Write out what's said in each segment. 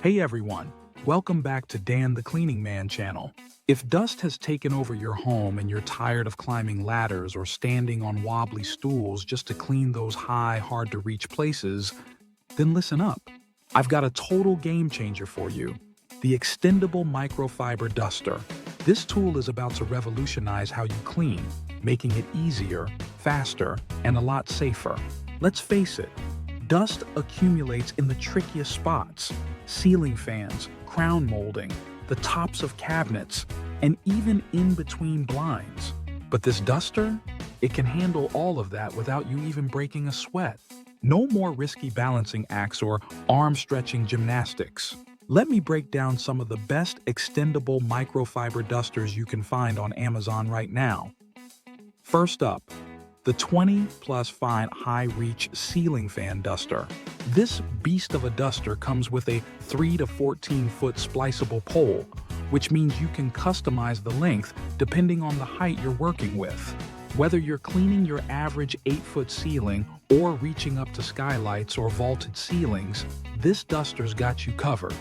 Hey everyone, welcome back to Dan the Cleaning Man channel. If dust has taken over your home and you're tired of climbing ladders or standing on wobbly stools just to clean those high, hard-to-reach places, then listen up. I've got a total game changer for you, the Extendable Microfiber Duster. This tool is about to revolutionize how you clean, making it easier, faster, and a lot safer. Let's face it, dust accumulates in the trickiest spots: ceiling fans, crown molding, the tops of cabinets, and even in between blinds. But this duster, it can handle all of that without you even breaking a sweat. No more risky balancing acts or arm-stretching gymnastics. Let me break down some of the best extendable microfiber dusters you can find on Amazon right now. First up, the 20 Plus Fine High Reach Ceiling Fan Duster. This beast of a duster comes with a 3 to 14 foot spliceable pole, which means you can customize the length depending on the height you're working with. Whether you're cleaning your average 8-foot ceiling or reaching up to skylights or vaulted ceilings, this duster's got you covered.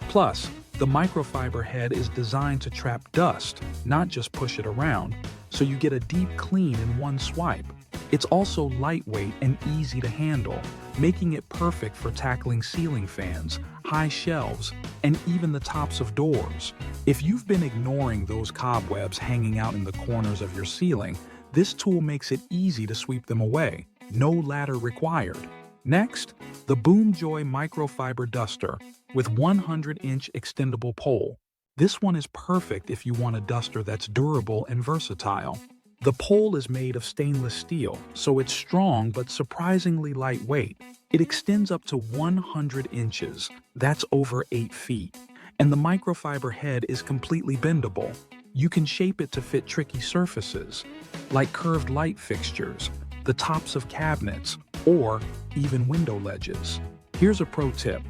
Plus, the microfiber head is designed to trap dust, not just push it around, so you get a deep clean in one swipe. It's also lightweight and easy to handle, making it perfect for tackling ceiling fans, high shelves, and even the tops of doors. If you've been ignoring those cobwebs hanging out in the corners of your ceiling, this tool makes it easy to sweep them away. No ladder required. Next, the BoomJoy Microfiber Duster with 100-inch extendable pole. This one is perfect if you want a duster that's durable and versatile. The pole is made of stainless steel, so it's strong but surprisingly lightweight. It extends up to 100 inches, that's over 8 feet, and the microfiber head is completely bendable. You can shape it to fit tricky surfaces, like curved light fixtures, the tops of cabinets, or even window ledges. Here's a pro tip.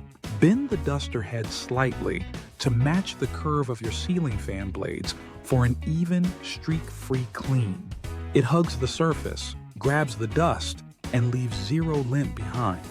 Bend the duster head slightly to match the curve of your ceiling fan blades for an even, streak-free clean. It hugs the surface, grabs the dust, and leaves zero lint behind.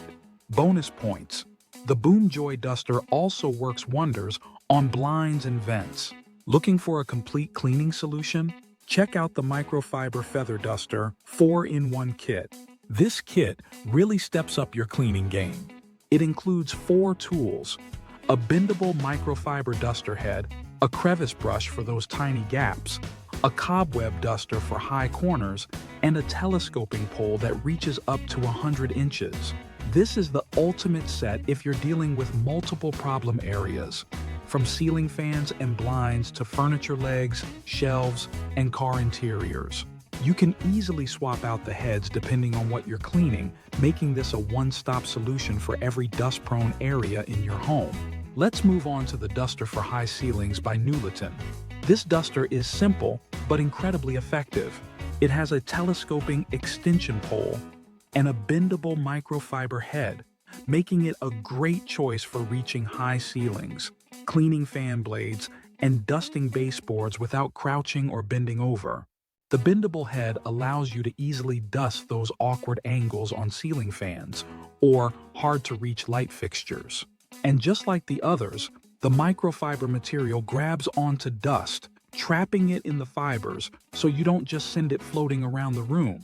Bonus points. The BoomJoy duster also works wonders on blinds and vents. Looking for a complete cleaning solution? Check out the Microfiber Feather Duster 4-in-1 kit. This kit really steps up your cleaning game. It includes 4 tools: a bendable microfiber duster head, a crevice brush for those tiny gaps, a cobweb duster for high corners, and a telescoping pole that reaches up to 100 inches. This is the ultimate set if you're dealing with multiple problem areas, from ceiling fans and blinds to furniture legs, shelves, and car interiors. You can easily swap out the heads depending on what you're cleaning, making this a one-stop solution for every dust-prone area in your home. Let's move on to the duster for high ceilings by Newleton. This duster is simple, but incredibly effective. It has a telescoping extension pole and a bendable microfiber head, making it a great choice for reaching high ceilings, cleaning fan blades, and dusting baseboards without crouching or bending over. The bendable head allows you to easily dust those awkward angles on ceiling fans or hard-to-reach light fixtures. And just like the others, the microfiber material grabs onto dust, trapping it in the fibers so you don't just send it floating around the room.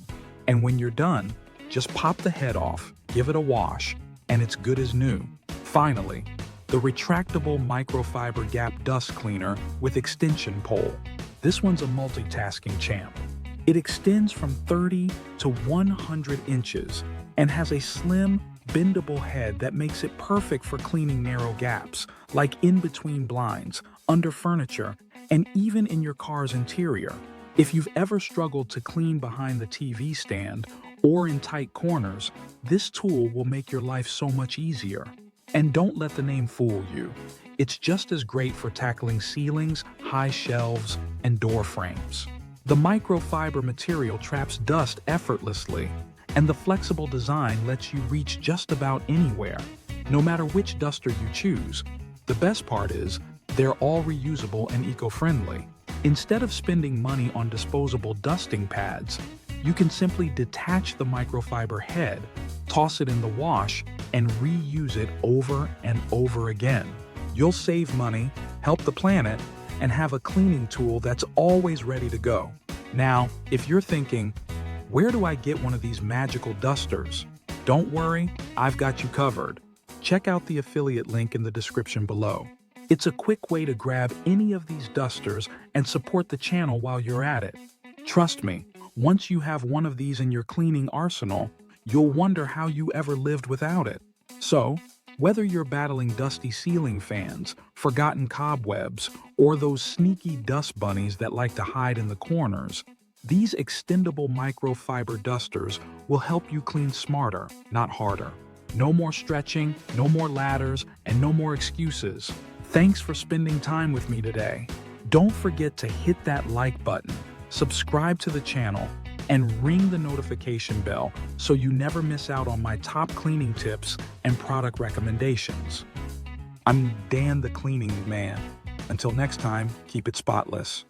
And when you're done, just pop the head off, give it a wash, and it's good as new. Finally, the retractable microfiber gap dust cleaner with extension pole. This one's a multitasking champ. It extends from 30 to 100 inches and has a slim, bendable head that makes it perfect for cleaning narrow gaps, like in between blinds, under furniture, and even in your car's interior. If you've ever struggled to clean behind the TV stand or in tight corners, this tool will make your life so much easier. And don't let the name fool you. It's just as great for tackling ceilings, high shelves, and door frames. The microfiber material traps dust effortlessly, and the flexible design lets you reach just about anywhere, no matter which duster you choose. The best part is, they're all reusable and eco-friendly. Instead of spending money on disposable dusting pads, you can simply detach the microfiber head, toss it in the wash, and reuse it over and over again. You'll save money, help the planet, and have a cleaning tool that's always ready to go. Now, if you're thinking, where do I get one of these magical dusters? Don't worry, I've got you covered. Check out the affiliate link in the description below. It's a quick way to grab any of these dusters and support the channel while you're at it. Trust me, once you have one of these in your cleaning arsenal, you'll wonder how you ever lived without it. So, whether you're battling dusty ceiling fans, forgotten cobwebs, or those sneaky dust bunnies that like to hide in the corners, these extendable microfiber dusters will help you clean smarter, not harder. No more stretching, no more ladders, and no more excuses. Thanks for spending time with me today. Don't forget to hit that like button, subscribe to the channel, and ring the notification bell so you never miss out on my top cleaning tips and product recommendations. I'm Dan the Cleaning Man. Until next time, keep it spotless.